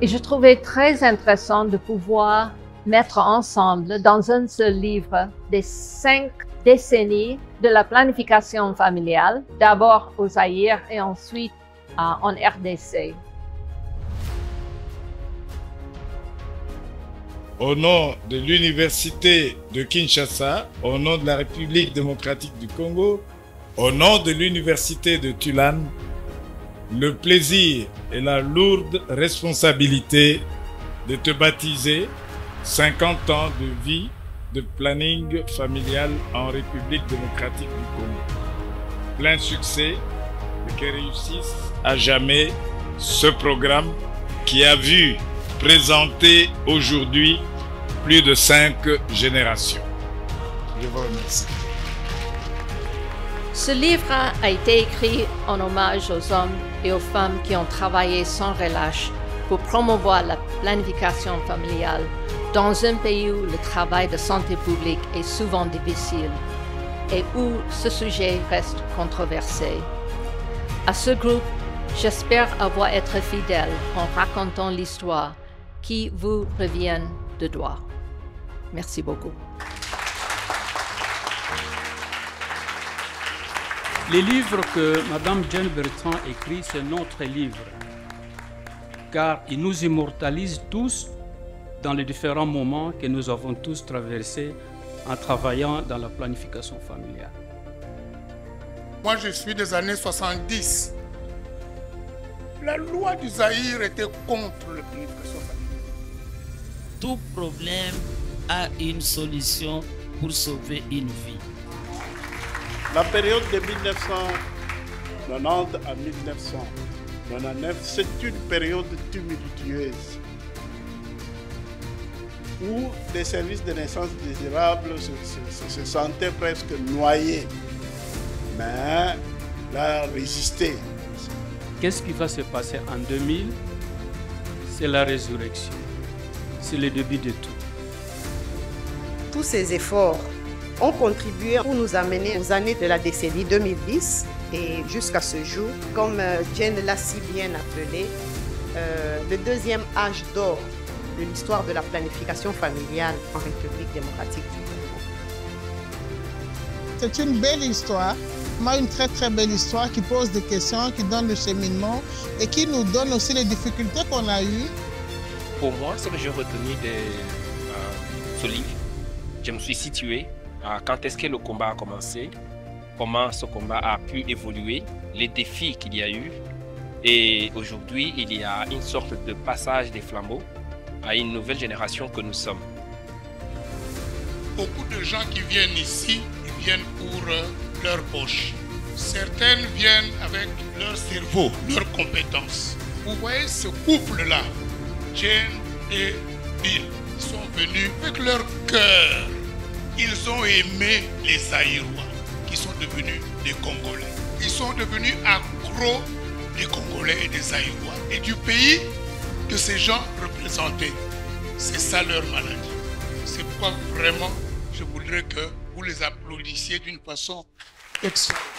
Et je trouvais très intéressant de pouvoir mettre ensemble dans un seul livre des 5 décennies de la planification familiale, d'abord au Zaïre et ensuite en RDC. Au nom de l'Université de Kinshasa, au nom de la République démocratique du Congo, au nom de l'Université de Tulane, le plaisir et la lourde responsabilité de te baptiser 50 ans de vie de planning familial en République démocratique du Congo. Plein succès et que réussisse à jamais ce programme qui a vu présenter aujourd'hui plus de 5 générations. Je vous remercie. Ce livre a été écrit en hommage aux hommes et aux femmes qui ont travaillé sans relâche pour promouvoir la planification familiale dans un pays où le travail de santé publique est souvent difficile et où ce sujet reste controversé. À ce groupe, j'espère avoir été fidèle en racontant l'histoire qui vous revient de droit. Merci beaucoup. Les livres que Mme Jane Bertrand écrit, c'est notre livre, car il nous immortalise tous dans les différents moments que nous avons tous traversés en travaillant dans la planification familiale. Moi, je suis des années 70. La loi du Zaïre était contre la planification familiale. Tout problème a une solution pour sauver une vie. La période de 1990 à 1999, c'est une période tumultueuse où les services de naissance désirables se sentaient presque noyés. Mais là, résister. Qu'est-ce qui va se passer en 2000? C'est la résurrection. C'est le début de tout. Tous ces efforts ont contribué pour nous amener aux années de la décennie 2010 et jusqu'à ce jour, comme Jane l'a si bien appelé, le deuxième âge d'or de l'histoire de la planification familiale en République démocratique du Congo. C'est une belle histoire, une très belle histoire qui pose des questions, qui donne le cheminement et qui nous donne aussi les difficultés qu'on a eues. Pour moi, ce que j'ai retenu de ce livre, je me suis situé quand est-ce que le combat a commencé, comment ce combat a pu évoluer, les défis qu'il y a eu. Et aujourd'hui, il y a une sorte de passage des flambeaux à une nouvelle génération que nous sommes. Beaucoup de gens qui viennent ici, ils viennent pour leur poche. Certaines viennent avec leur cerveau, leurs compétences. Vous voyez ce couple-là, Jane et Bill, ils sont venus avec leur cœur. Ils ont aimé les Zaïrois, qui sont devenus des Congolais. Ils sont devenus accros des Congolais et des Zaïrois et du pays que ces gens représentaient. C'est ça leur maladie. C'est pourquoi vraiment je voudrais que vous les applaudissiez d'une façon extraordinaire.